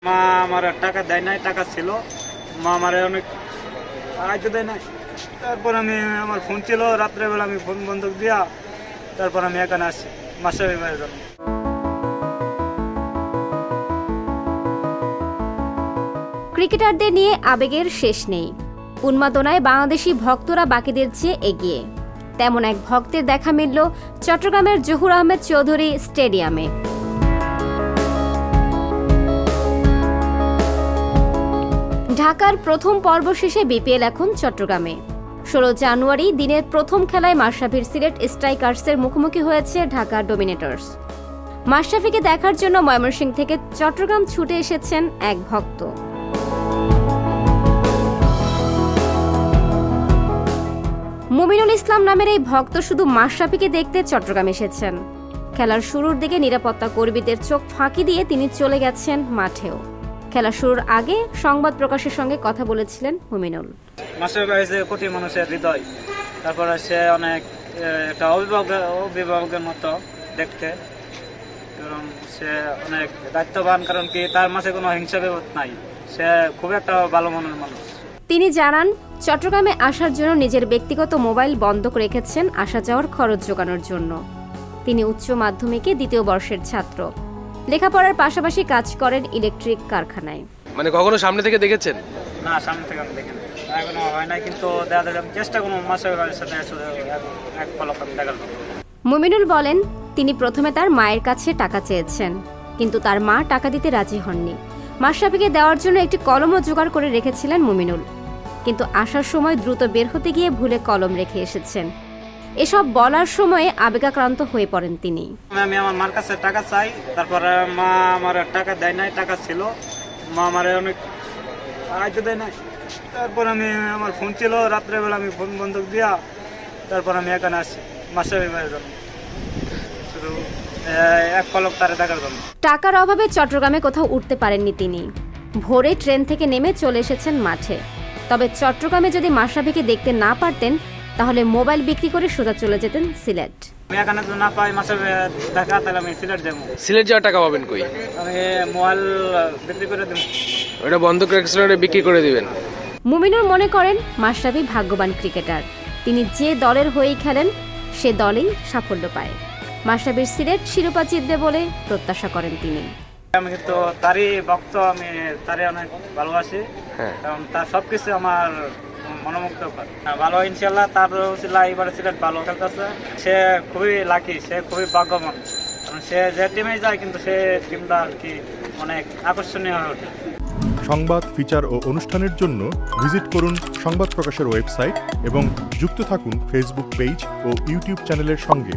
মা আমার টাকা দেয় নাই, টাকা ছিল, মা আমার অনেক আইতে দেয় নাই। তারপর আমার ফোন ছিল, রাত্রেবেলা আমি ফোন বন্ধক দিয়া তারপর আমি এখানে আসি মাস্টারফি ভাইয়ের জন্য। ক্রিকেটারদের নিয়ে আবেগের শেষ নেই। উন্মাদনায় বাংলাদেশি ভক্তরা বাকিদের চেয়ে এগিয়ে। তেমন এক ভক্তের দেখা মিলল চট্টগ্রামের জহুর আহমেদ চৌধুরী স্টেডিয়ামে। ঢাকার প্রথম পর্ব শেষে বিপিএল এখন চট্টগ্রামে। 16 জানুয়ারি দিনের প্রথম খেলায় মাশরাফির সিলেট স্ট্রাইকার্সের মুখোমুখি হয়েছে ঢাকা ডোমিনেটর্স। মাশরাফিকে দেখার জন্য ময়মনসিংহ থেকে চট্টগ্রাম ছুটে এসেছেন এক ভক্ত। মুমিনুল ইসলাম নামের এই ভক্ত শুধু মাশরাফিকে দেখতে চট্টগ্রাম এসেছেন। খেলার শুরুর দিকে নিরাপত্তা কর্মীদের চোখ ফাঁকি দিয়ে তিনি চলে গেছেন মাঠেও। খেলা শুরুর আগে সংবাদ প্রকাশের সঙ্গে কথা বলেছিলেন মুমিনুল। মাশরাফি ভাই যে কোটি মানুষের হৃদয়, তারপরে সে অনেক একটা অভিভাবকের মতো দেখতে, এবং সে অনেক দায়িত্ববান, কারণ কি তার মাঝে কোনো হিংসাবোধ নাই, সে খুব একটা ভালো মনের মানুষ। তিনি জানান, চট্টগ্রামে আসার জন্য নিজের ব্যক্তিগত মোবাইল বন্ধক রেখেছেন আসা যাওয়ার খরচ জোগানোর জন্য। তিনি উচ্চ মাধ্যমিকে 2য় বর্ষের ছাত্র। লেখাপড়ার পাশাপাশি কাজ করেন ইলেকট্রিক কারখানায়। মানে কখনো সামনে থেকে দেখেছেন? না, সামনে থেকে আমি দেখিনি, এখনো হয় নাই, কিন্তু চেষ্টা করবো মাশরাফি ভাইয়ের সাথে এক পলক আমি দেখার। মুমিনুল বলেন, তিনি প্রথমে তার মায়ের কাছে টাকা চেয়েছেন, কিন্তু তার মা টাকা দিতে রাজি হননি। মাশরাফিকে দেওয়ার জন্য একটি কলমও জোগাড় করে রেখেছিলেন মুমিনুল, কিন্তু আসার সময় দ্রুত বের হতে গিয়ে ভুলে কলম রেখে এসেছেন। এসব বলার সময়ে আবেগাক্রান্ত হয়ে পড়েন তিনি। আমি আমার মার কাছে টাকা চাই, তারপরে মা আমার টাকা দেয় নাই, টাকা ছিল, মা আমার অনেক আইতে দেয় নাই। তারপর আমার ফোন ছিল, রাত্রেবেলা আমি ফোন বন্ধক দিয়া তারপর আমি এখানে আসি মাস্টারফি ভাইয়ের জন্য, শুধু এক পলক তারে দেখার জন্য। টাকার অভাবে চট্টগ্রামে কোথাও উঠতে পারেননি তিনি। ভোরে ট্রেন থেকে নেমে চলে এসেছেন মাঠে। তবে চট্টগ্রামে যদি মাশরাফিকে দেখতে না পারতেন, তাহলে মোবাইল বিক্রি করে সোজা চলে যেতেন সিলেট। আমি এখানে যদি না পাই মাশরাফি দেখা, তাহলে আমি সিলেট যাবো। সিলেট যাওয়ার টাকা পাবেন কই? আমি মোবাইল বিক্রি করে দেবো। ওটা বন্ধক রেখেছিলেন, বিক্রি করে দিবেন। মুমিনুল মনে করেন মাশরাফি ভাগ্যবান ক্রিকেটার। তিনি যে দলের হয়েই খেলেন, সে দলেই সাফল্য পায়। মাশরাফির সিলেট শিরোপা জিতবে বলে প্রত্যাশা করেন তিনি। আমি কিন্তু তারই ভক্ত, আমি তারই অনেক ভালোবাসি, কারণ তার সবকিছু আমার মনোমুগ্ধকর। ভালো, ইনশাল্লাহ তার এবারে সিলেট ভালো খেলতেছে। সে খুবই লাকি, সে খুবই ভাগ্যবান, কারণ সে যে টিমে যায় কিন্তু সে টিমটা আর কি অনেক আকর্ষণীয় হয়ে ওঠে। সংবাদ, ফিচার ও অনুষ্ঠানের জন্য ভিজিট করুন সংবাদ প্রকাশের ওয়েবসাইট এবং যুক্ত থাকুন ফেসবুক পেজ ও ইউটিউব চ্যানেলের সঙ্গে।